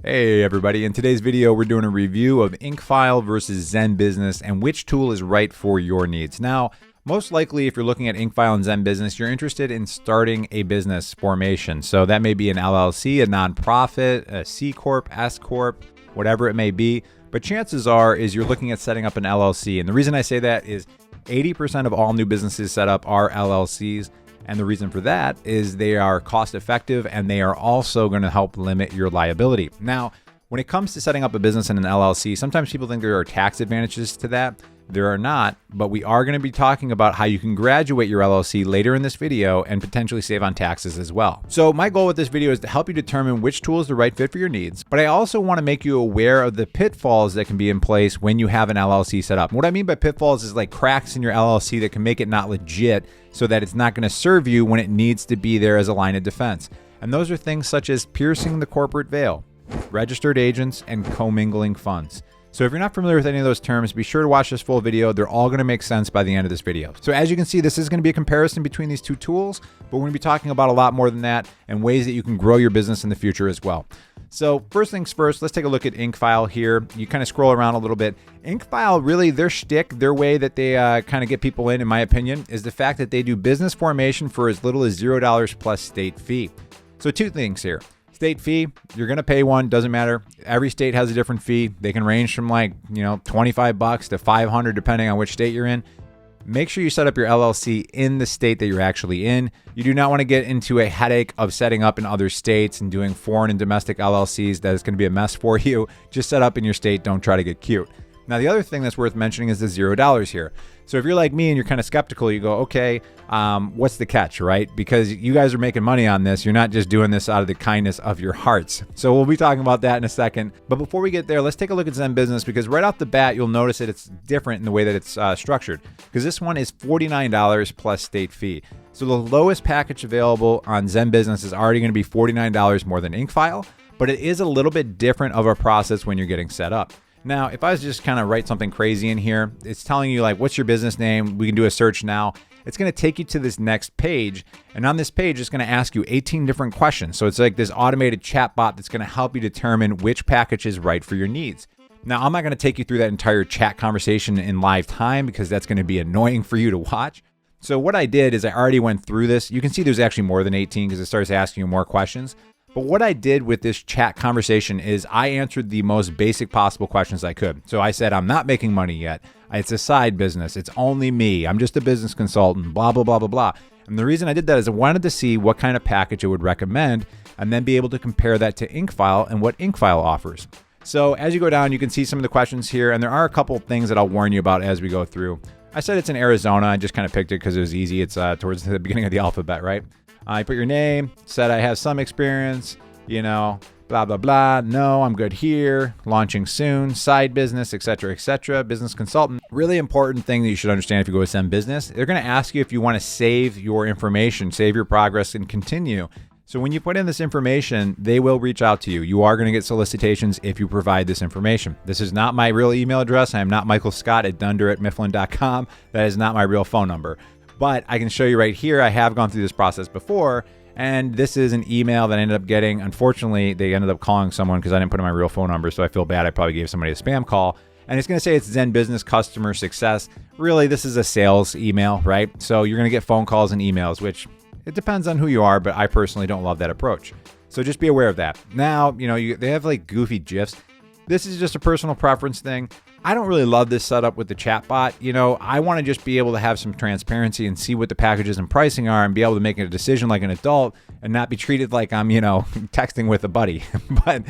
Hey everybody, in today's video we're doing a review of Incfile versus ZenBusiness and which tool is right for your needs. Now, most likely if you're looking at Incfile and ZenBusiness, you're interested in starting a business formation. So that may be an LLC, a nonprofit, a C Corp, S Corp, whatever it may be. But chances are is you're looking at setting up an LLC. And the reason I say that is 80% of all new businesses set up are LLCs. And the reason for that is they are cost effective and they are also going to help limit your liability. Now, when it comes to setting up a business in an LLC, sometimes people think there are tax advantages to that. There are not, but we are going to be talking about how you can graduate your LLC later in this video and potentially save on taxes as well. So my goal with this video is to help you determine which tool is the right fit for your needs, but I also want to make you aware of the pitfalls that can be in place when you have an LLC set up. What I mean by pitfalls is like cracks in your LLC that can make it not legit so that it's not going to serve you when it needs to be there as a line of defense. And those are things such as piercing the corporate veil, registered agents, and commingling funds. So if you're not familiar with any of those terms, be sure to watch this full video. They're all going to make sense by the end of this video. So as you can see, this is going to be a comparison between these two tools, but we're going to be talking about a lot more than that and ways that you can grow your business in the future as well. So first things first, let's take a look at Incfile here. You kind of scroll around a little bit. Incfile, really their shtick, their way that they kind of get people in my opinion, is the fact that they do business formation for as little as $0 plus state fee. So two things here. State fee, you're going to pay one, doesn't matter. Every state has a different fee. They can range from like, $25 to $500 depending on which state you're in. Make sure you set up your LLC in the state that you're actually in. You do not want to get into a headache of setting up in other states and doing foreign and domestic LLCs. That is going to be a mess for you. Just set up in your state. Don't try to get cute. Now, the other thing that's worth mentioning is the $0 here. So if you're like me and you're kind of skeptical, you go, okay, what's the catch, right? Because you guys are making money on this. You're not just doing this out of the kindness of your hearts. So we'll be talking about that in a second. But before we get there, let's take a look at ZenBusiness because right off the bat, you'll notice that it's different in the way that it's structured because this one is $49 plus state fee. So the lowest package available on ZenBusiness is already going to be $49 more than Incfile, but it is a little bit different of a process when you're getting set up. Now, if I was just kind of write something crazy in here, it's telling you like, what's your business name? We can do a search now. It's going to take you to this next page. And on this page, it's going to ask you 18 different questions. So it's like this automated chatbot that's going to help you determine which package is right for your needs. Now, I'm not going to take you through that entire chat conversation in live time because that's going to be annoying for you to watch. So what I did is I already went through this. You can see there's actually more than 18 because it starts asking you more questions. But what I did with this chat conversation is I answered the most basic possible questions I could. So I said, I'm not making money yet. It's a side business. It's only me. I'm just a business consultant, blah, blah, blah, blah, blah. And the reason I did that is I wanted to see what kind of package it would recommend and then be able to compare that to Incfile and what Incfile offers. So as you go down, you can see some of the questions here. And there are a couple of things that I'll warn you about as we go through. I said it's in Arizona. I just kind of picked it because it was easy. It's towards the beginning of the alphabet, right? I put your name, said I have some experience, blah, blah, blah. No, I'm good here. Launching soon. Side business, etc., etc. Business consultant. Really important thing that you should understand if you go with ZenBusiness. They're going to ask you if you want to save your information, save your progress, and continue. So when you put in this information, they will reach out to you. You are going to get solicitations if you provide this information. This is not my real email address. I am not Michael Scott at dunder@mifflin.com. That is not my real phone number. But I can show you right here. I have gone through this process before. And this is an email that I ended up getting. Unfortunately, they ended up calling someone because I didn't put in my real phone number. So I feel bad. I probably gave somebody a spam call. And it's going to say it's ZenBusiness customer success. Really, this is a sales email, right? So you're going to get phone calls and emails, which it depends on who you are. But I personally don't love that approach. So just be aware of that. Now, they have like goofy GIFs. This is just a personal preference thing. I don't really love this setup with the chatbot. I want to just be able to have some transparency and see what the packages and pricing are and be able to make a decision like an adult and not be treated like I'm, texting with a buddy. But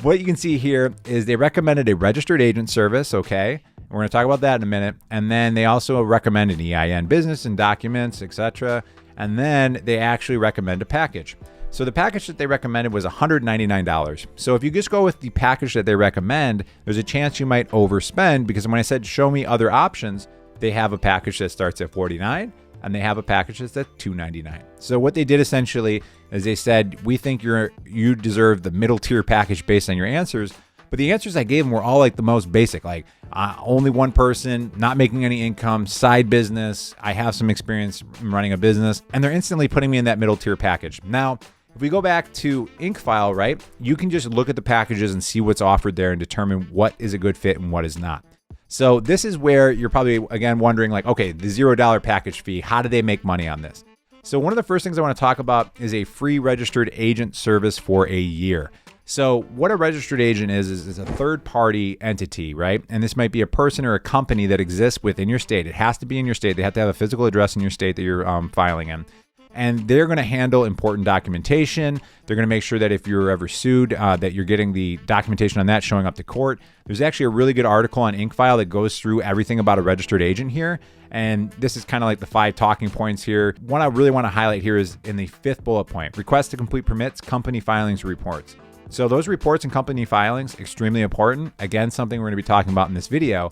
what you can see here is they recommended a registered agent service. Okay. We're going to talk about that in a minute. And then they also recommend an EIN business and documents, etc. And then they actually recommend a package. So the package that they recommended was $199. So if you just go with the package that they recommend, there's a chance you might overspend because when I said show me other options, they have a package that starts at $49 and they have a package that's at $299. So what they did essentially is they said, we think you deserve the middle tier package based on your answers. But the answers I gave them were all like the most basic, like only one person, not making any income, side business. I have some experience running a business, and they're instantly putting me in that middle tier package. Now, If we go back to Incfile, right, you can just look at the packages and see what's offered there and determine what is a good fit and what is not. So this is where you're probably, again, wondering like, okay, the $0 package fee, how do they make money on this? So one of the first things I want to talk about is a free registered agent service for a year. So what a registered agent is a third-party entity, right? And this might be a person or a company that exists within your state. It has to be in your state. They have to have a physical address in your state that you're filing in. And they're going to handle important documentation. They're going to make sure that if you're ever sued, that you're getting the documentation on that showing up to court. There's actually a really good article on Incfile that goes through everything about a registered agent here. And this is kind of like the 5 talking points here. One I really want to highlight here is in the 5th bullet point, request to complete permits, company filings, reports. So those reports and company filings, extremely important. Again, something we're going to be talking about in this video.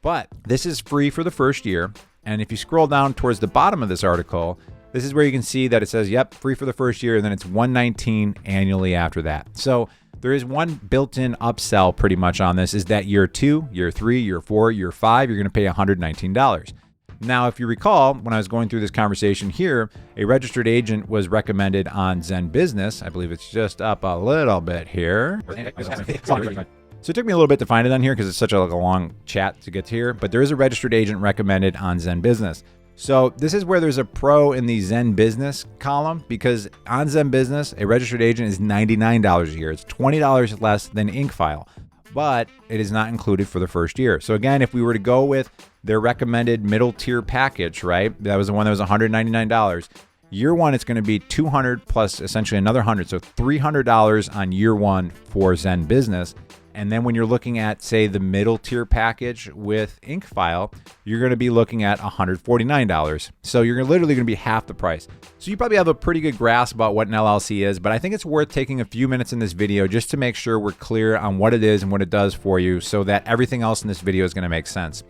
But this is free for the first year. And if you scroll down towards the bottom of this article, this is where you can see that it says, yep, free for the first year, and then it's $119 annually after that. So there is one built-in upsell pretty much on this, is that year 2, year 3, year 4, year 5, you're going to pay $119. Now, if you recall, when I was going through this conversation here, a registered agent was recommended on ZenBusiness. I believe it's just up a little bit here. So it took me a little bit to find it on here because it's such a long chat to get to here, but there is a registered agent recommended on ZenBusiness. So this is where there's a pro in the ZenBusiness column, because on ZenBusiness, a registered agent is $99 a year. It's $20 less than Incfile, but it is not included for the first year. So again, if we were to go with their recommended middle tier package, right? That was the one that was $199. Year 1, it's going to be $200 plus essentially another $100. So $300 on year 1 for ZenBusiness. And then when you're looking at, say, the middle tier package with Incfile, you're going to be looking at $149. So you're literally going to be half the price. So you probably have a pretty good grasp about what an LLC is, but I think it's worth taking a few minutes in this video just to make sure we're clear on what it is and what it does for you so that everything else in this video is going to make sense.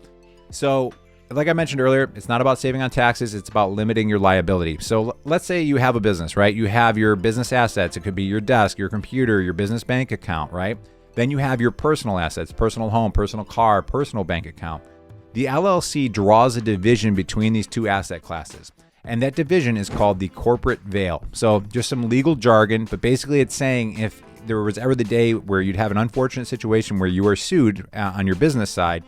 So like I mentioned earlier, it's not about saving on taxes. It's about limiting your liability. So let's say you have a business, right? You have your business assets. It could be your desk, your computer, your business bank account, right? Then you have your personal assets, personal home, personal car, personal bank account. The LLC draws a division between these two asset classes, and that division is called the corporate veil. So just some legal jargon, but basically it's saying if there was ever the day where you'd have an unfortunate situation where you are sued on your business side,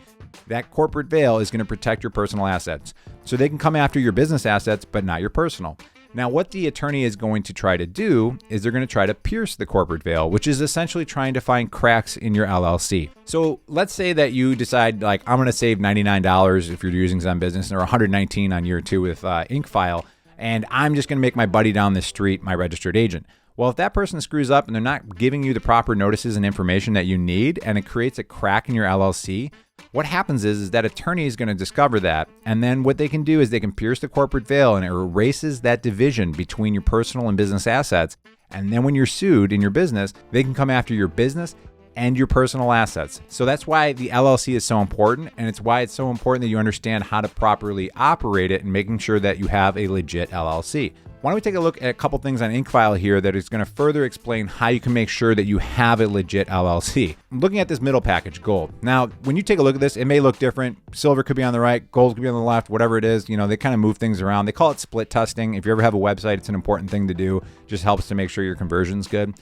that corporate veil is going to protect your personal assets. So they can come after your business assets, but not your personal. Now, what the attorney is going to try to do is they're going to try to pierce the corporate veil, which is essentially trying to find cracks in your LLC. So let's say that you decide, like, I'm going to save $99 if you're using ZenBusiness, or $119 on year 2 with Incfile, and I'm just going to make my buddy down the street my registered agent. Well, if that person screws up and they're not giving you the proper notices and information that you need, and it creates a crack in your LLC, what happens is that attorney is going to discover that. And then what they can do is they can pierce the corporate veil, and it erases that division between your personal and business assets. And then when you're sued in your business, they can come after your business and your personal assets. So that's why the LLC is so important. And it's why it's so important that you understand how to properly operate it and making sure that you have a legit LLC. Why don't we take a look at a couple things on Incfile here that is going to further explain how you can make sure that you have a legit LLC. I'm looking at this middle package, gold. Now, when you take a look at this, it may look different. Silver could be on the right, gold could be on the left, whatever it is. You know, they kind of move things around. They call it split testing. If you ever have a website, it's an important thing to do. Just helps to make sure your conversion's good.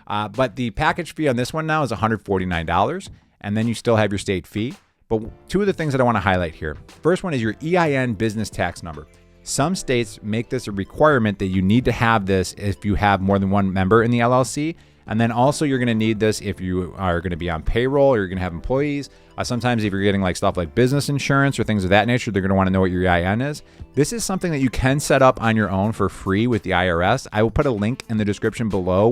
But the package fee on this one now is $149, and then you still have your state fee. But 2 of the things that I want to highlight here. First one is your EIN Business Tax Number. Some states make this a requirement that you need to have this if you have more than one member in the LLC. And then also you're going to need this if you are going to be on payroll or you're going to have employees. Sometimes if you're getting like stuff like business insurance or things of that nature, they're going to want to know what your EIN is. This is something that you can set up on your own for free with the IRS. I will put a link in the description below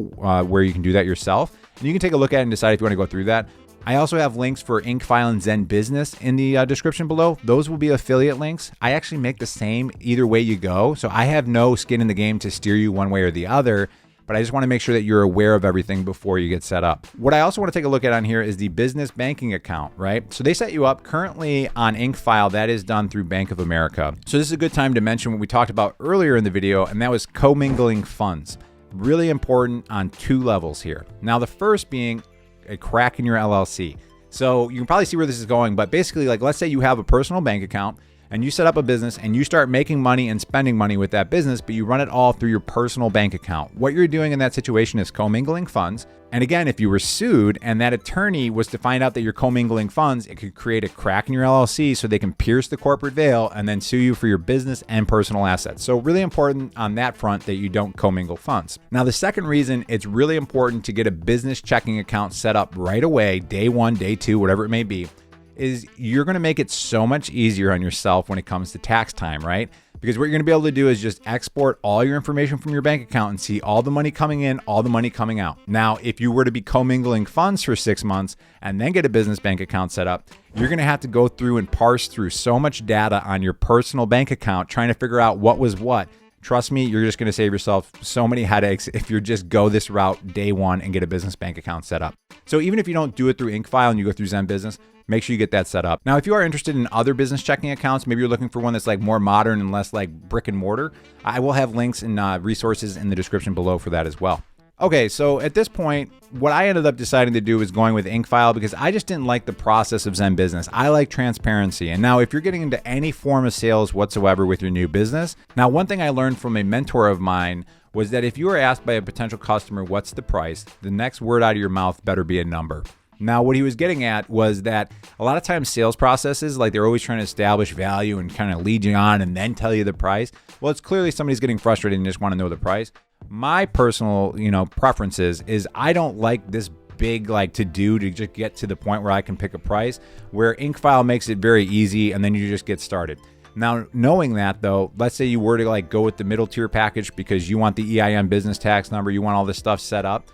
where you can do that yourself. And you can take a look at it and decide if you want to go through that. I also have links for Incfile and ZenBusiness in the description below. Those will be affiliate links. I actually make the same either way you go. So I have no skin in the game to steer you one way or the other, but I just want to make sure that you're aware of everything before you get set up. What I also want to take a look at on here is the business banking account, right? So they set you up currently on Incfile. That is done through Bank of America. So this is a good time to mention what we talked about earlier in the video, and that was Commingling Funds. Really important on 2 levels here. Now, the first being a crack in your LLC. So you can probably see where this is going, but basically, like, let's say you have a personal bank account and you set up a business and you start making money and spending money with that business, but you run it all through your personal bank account. What you're doing in that situation is commingling funds. And again, if you were sued and that attorney was to find out that you're commingling funds, it could create a crack in your LLC so they can pierce the corporate veil and then sue you for your business and personal assets. So really important on that front that you don't commingle funds. Now, the second reason it's really important to get a business checking account set up right away, day one, day two, whatever it may be, is you're going to make it so much easier on yourself when it comes to tax time, right? Because what you're going to be able to do is just export all your information from your bank account and see all the money coming in, all the money coming out. Now, if you were to be commingling funds for 6 months and then get a business bank account set up, you're going to have to go through and parse through so much data on your personal bank account trying to figure out what was what. Trust me, you're just going to save yourself so many headaches if you just go this route day one and get a business bank account set up. So even if you don't do it through Incfile and you go through ZenBusiness, make sure you get that set up. Now, if you are interested in other business checking accounts, maybe you're looking for one that's like more modern and less like brick and mortar, I will have links and resources in the description below for that as well. Okay, so at this point, what I ended up deciding to do was going with Incfile because I just didn't like the process of ZenBusiness. I like transparency. And now if you're getting into any form of sales whatsoever with your new business, now one thing I learned from a mentor of mine was that if you were asked by a potential customer, what's the price, the next word out of your mouth better be a number. Now, what he was getting at was that a lot of times sales processes, like they're always trying to establish value and kind of lead you on and then tell you the price. Well, it's clearly somebody's getting frustrated and just want to know the price. My personal, preferences is I don't like this big to do to just get to the point where I can pick a price, where Incfile makes it very easy and then you just get started. Now, knowing that though, let's say you were to go with the middle tier package because you want the EIN Business Tax Number, you want all this stuff set up.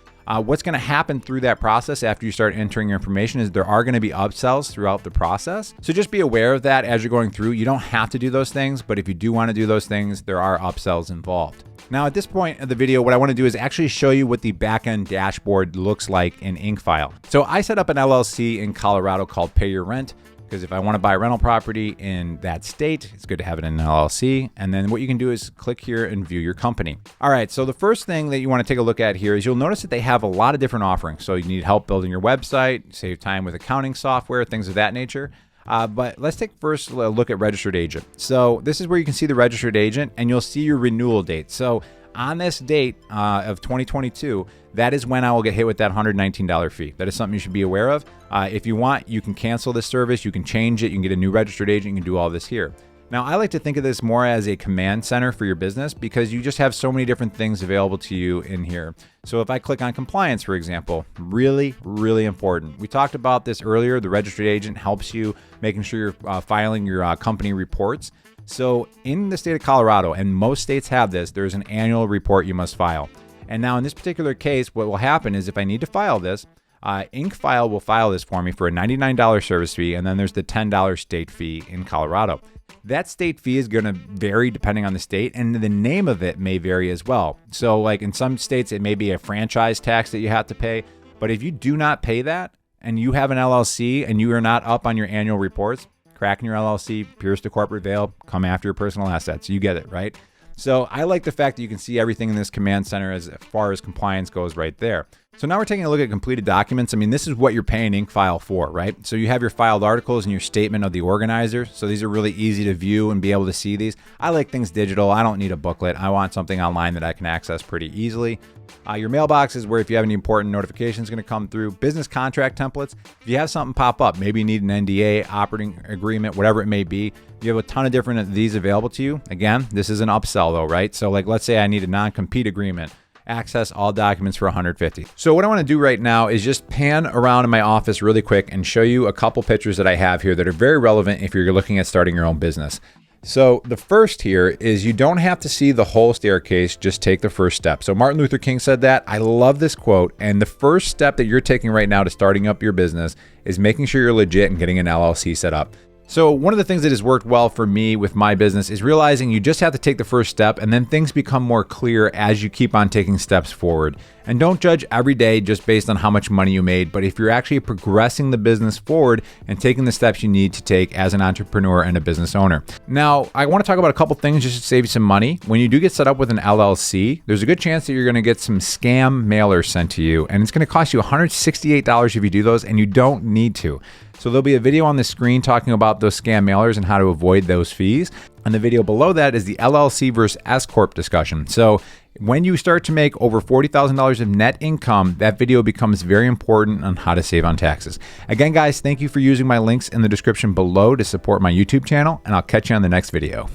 What's going to happen through that process after you start entering your information is there are going to be upsells throughout the process. So just be aware of that as you're going through. You don't have to do those things, but if you do want to do those things, there are upsells involved. Now, at this point of the video, what I want to do is actually show you what the backend dashboard looks like in Incfile. So I set up an LLC in Colorado called Pay Your Rent, because if I want to buy a rental property in that state, it's good to have it in an LLC. And then what you can do is click here and view your company. All right, so the first thing that you want to take a look at here is you'll notice that they have a lot of different offerings. So you need help building your website, save time with accounting software, things of that nature. But let's take first a look at registered agent. So this is where you can see the registered agent and you'll see your renewal date. So on this date of 2022, that is when I will get hit with that $119 fee. That is something you should be aware of. If you want, you can cancel this service, you can change it, you can get a new registered agent, you can do all this here. Now, I like to think of this more as a command center for your business because you just have so many different things available to you in here. So if I click on compliance, for example, really, really important. We talked about this earlier. The registered agent helps you making sure you're filing your company reports. So in the state of Colorado, and most states have this, there's an annual report you must file. And now in this particular case, what will happen is if I need to file this, Incfile will file this for me for a $99 service fee, and then there's the $10 state fee in Colorado. That state fee is going to vary depending on the state, and the name of it may vary as well. So like in some states, it may be a franchise tax that you have to pay, but if you do not pay that, and you have an LLC, and you are not up on your annual reports, cracking your LLC, pierce the corporate veil, come after your personal assets. You get it, right? So I like the fact that you can see everything in this command center as far as compliance goes right there. So now we're taking a look at completed documents. I mean, this is what you're paying Incfile for, right? So you have your filed articles and your statement of the organizer. So these are really easy to view and be able to see these. I like things digital. I don't need a booklet. I want something online that I can access pretty easily. Your mailbox is where if you have any important notifications going to come through. Business contract templates. If you have something pop up, maybe you need an NDA, operating agreement, whatever it may be, you have a ton of different of these available to you. Again, this is an upsell though, right? So like, let's say I need a non-compete agreement. Access all documents for $150. So what I want to do right now is just pan around in my office really quick and show you a couple pictures that I have here that are very relevant if you're looking at starting your own business. So the first here is you don't have to see the whole staircase, just take the first step. So Martin Luther King said that. I love this quote. And the first step that you're taking right now to starting up your business is making sure you're legit and getting an LLC set up. So one of the things that has worked well for me with my business is realizing you just have to take the first step and then things become more clear as you keep on taking steps forward. And don't judge every day just based on how much money you made, but if you're actually progressing the business forward and taking the steps you need to take as an entrepreneur and a business owner. Now, I want to talk about a couple things just to save you some money. When you do get set up with an LLC, there's a good chance that you're going to get some scam mailers sent to you, and it's going to cost you $168 if you do those, and you don't need to. So there'll be a video on the screen talking about those scam mailers and how to avoid those fees. And the video below that is the LLC versus S Corp discussion. So when you start to make over $40,000 of net income, that video becomes very important on how to save on taxes. Again, guys, thank you for using my links in the description below to support my YouTube channel, and I'll catch you on the next video.